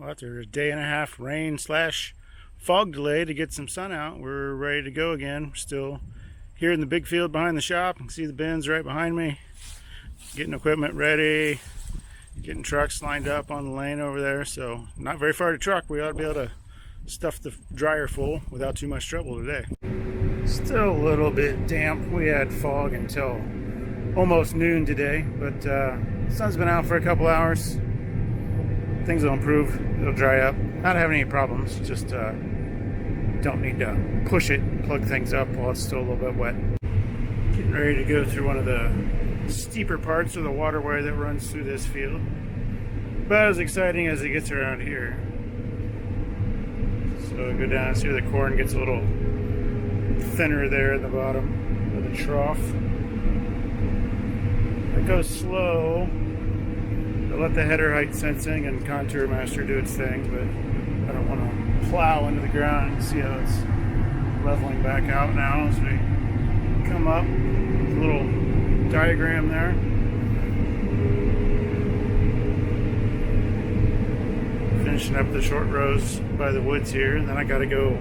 Well, after a day and a half rain slash fog delay to get some sun out, we're ready to go again. We're still here in the big field behind the shop. You can see the bins right behind me. Getting equipment ready, getting trucks lined up on the lane over there. So not very far to truck. We ought to be able to stuff the dryer full without too much trouble today. Still a little bit damp. We had fog until almost noon today, but the sun's been out for a couple hours. Things will improve. It'll dry up. Not having any problems. Just don't need to push it and plug things up while it's still a little bit wet. Getting ready to go through one of the steeper parts of the waterway that runs through this field. About as exciting as it gets around here. So I go down, see where the corn gets a little thinner there at the bottom of the trough. It goes slow. I let the header height sensing and contour master do its thing, but I don't want to plow into the ground. You can see how it's leveling back out now as we come up. There's a little diagram there. Finishing up the short rows by the woods here, and then I got to go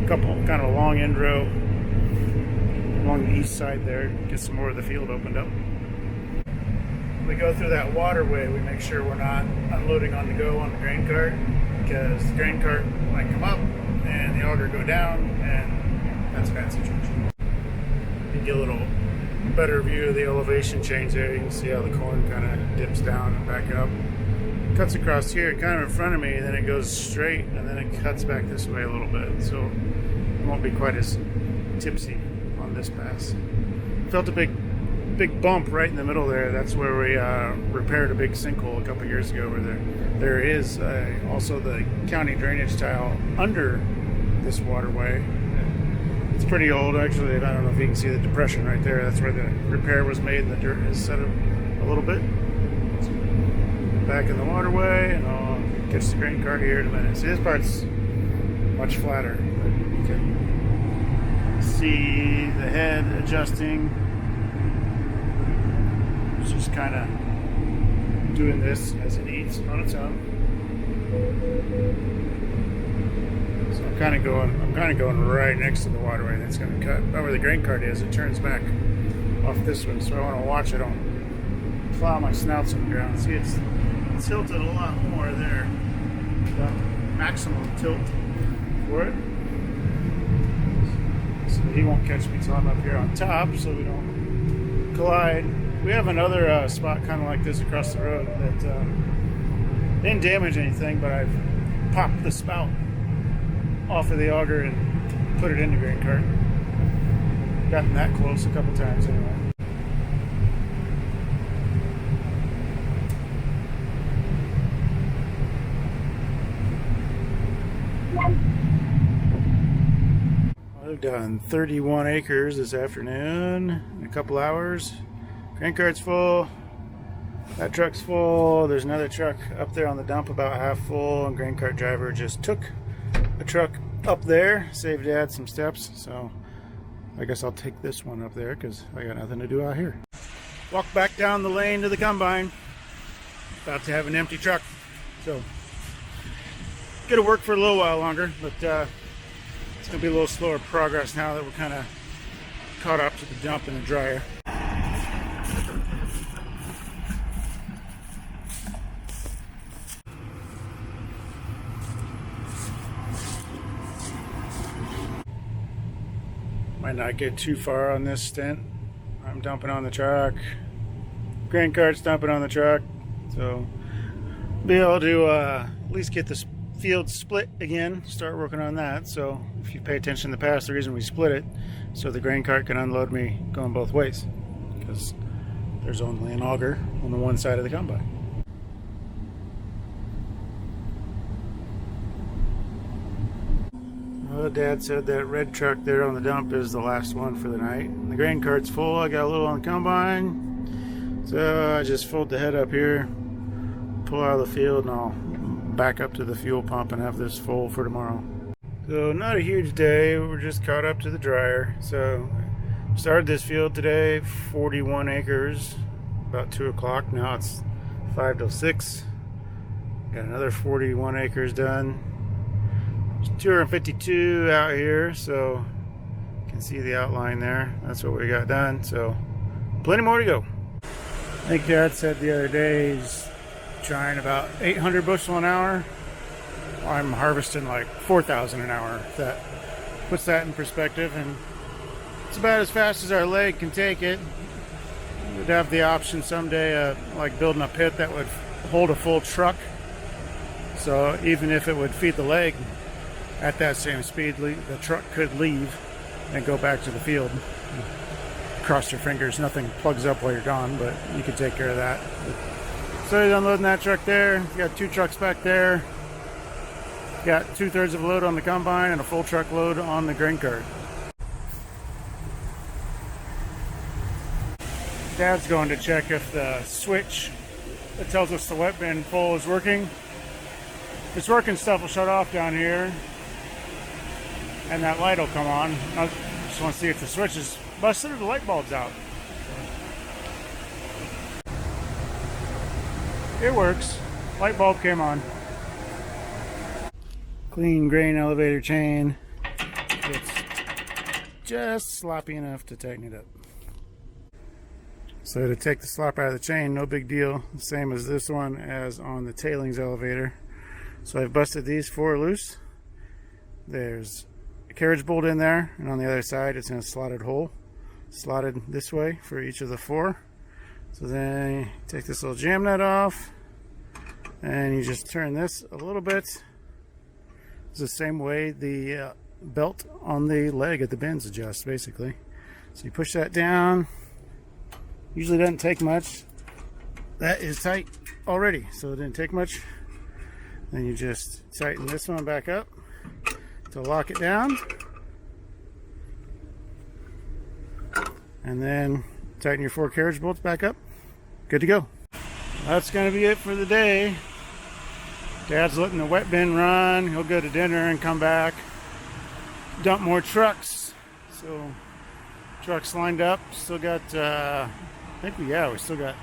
a couple, kind of a long end row along the east side there, get some more of the field opened up. We go through that waterway, we make sure we're not unloading on the go on the grain cart, because the grain cart might come up and the auger go down, and that's a bad situation. You get a little better view of the elevation change there. You can see how the corn kind of dips down and back up. Cuts across here kind of in front of me, then it goes straight, and then it cuts back this way a little bit, so it won't be quite as tipsy on this pass. Felt a big bump right in the middle there. That's where we repaired a big sinkhole a couple years ago. Where there is also the county drainage tile under this waterway. It's pretty old, actually. I don't know if you can see the depression right there. That's where the repair was made, and the dirt has set up a little bit. Back in the waterway, and I'll catch the grain cart here in a minute. See, this part's much flatter, but you can see the head adjusting. It's just kind of doing this as it eats on its own. So I'm kind of going right next to the waterway that's going to cut. About where the grain cart is, it turns back off this one. So I want to watch it. I don't plow my snouts on the ground. See, it's tilted a lot more there. About maximum tilt for it. So he won't catch me till I'm up here on top, so we don't collide. We have another spot kind of like this across the road that didn't damage anything, but I've popped the spout off of the auger and put it in the grain cart. Gotten that close a couple times anyway. I've done 31 acres this afternoon in a couple hours. Grain cart's full, that truck's full, there's another truck up there on the dump about half full, and grain cart driver just took a truck up there, saved Dad some steps, so I guess I'll take this one up there because I got nothing to do out here. Walk back down the lane to the combine, about to have an empty truck, so gonna work for a little while longer, but it's gonna be a little slower progress now that we're kind of caught up to the dump and the dryer. Might not get too far on this stint. I'm dumping on the truck. Grain cart's dumping on the truck. So be able to at least get the field split again. Start working on that. So if you pay attention in the past, the reason we split it, so the grain cart can unload me going both ways. Because there's only an auger on the one side of the combine. Well, Dad said that red truck there on the dump is the last one for the night. The grain cart's full. I got a little on the combine. So I just fold the head up here, pull out of the field, and I'll back up to the fuel pump and have this full for tomorrow. So not a huge day. We're just caught up to the dryer. So started this field today, 41 acres, about 2 o'clock. Now it's 5 till 6. Got another 41 acres done. There's 252 out here, so you can see the outline there. That's what we got done, so plenty more to go. I think Dad said the other day he's trying about 800 bushel an hour. I'm harvesting like 4,000 an hour. If that puts that in perspective, and it's about as fast as our leg can take it. We'd have the option someday like building a pit that would hold a full truck. So even if it would feed the leg at that same speed, the truck could leave and go back to the field. Cross your fingers, nothing plugs up while you're gone, but you can take care of that. So he's unloading that truck there. He's got 2 trucks back there. Got 2/3 of a load on the combine and a full truck load on the grain cart. Dad's going to check if the switch that tells us the wet bin pull is working. If it's working, stuff will shut off down here and that light will come on. I just want to see if the switch is busted or the light bulb's out. It works. Light bulb came on. Clean grain elevator chain. It's just sloppy enough to tighten it up. So to take the slop out of the chain, no big deal. Same as this one as on the tailings elevator. So I've busted these 4 loose. There's a carriage bolt in there, and on the other side it's in a slotted hole. Slotted this way for each of the 4. So then you take this little jam nut off, and you just turn this a little bit. It's the same way the belt on the leg at the bins adjusts, basically. So you push that down. Usually doesn't take much. That is tight already, so it didn't take much. Then you just tighten this one back up to lock it down. And then tighten your 4 carriage bolts back up. Good to go. That's going to be it for the day. Dad's letting the wet bin run. He'll go to dinner and come back, dump more trucks. So trucks lined up. Still got we still got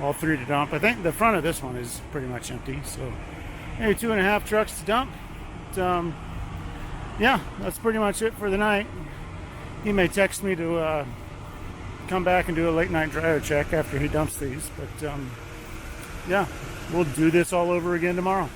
all 3 to dump. I think the front of this one is pretty much empty, so maybe 2.5 trucks to dump. But, yeah, that's pretty much it for the night. He may text me to come back and do a late night dryer check after he dumps these, but yeah, we'll do this all over again tomorrow.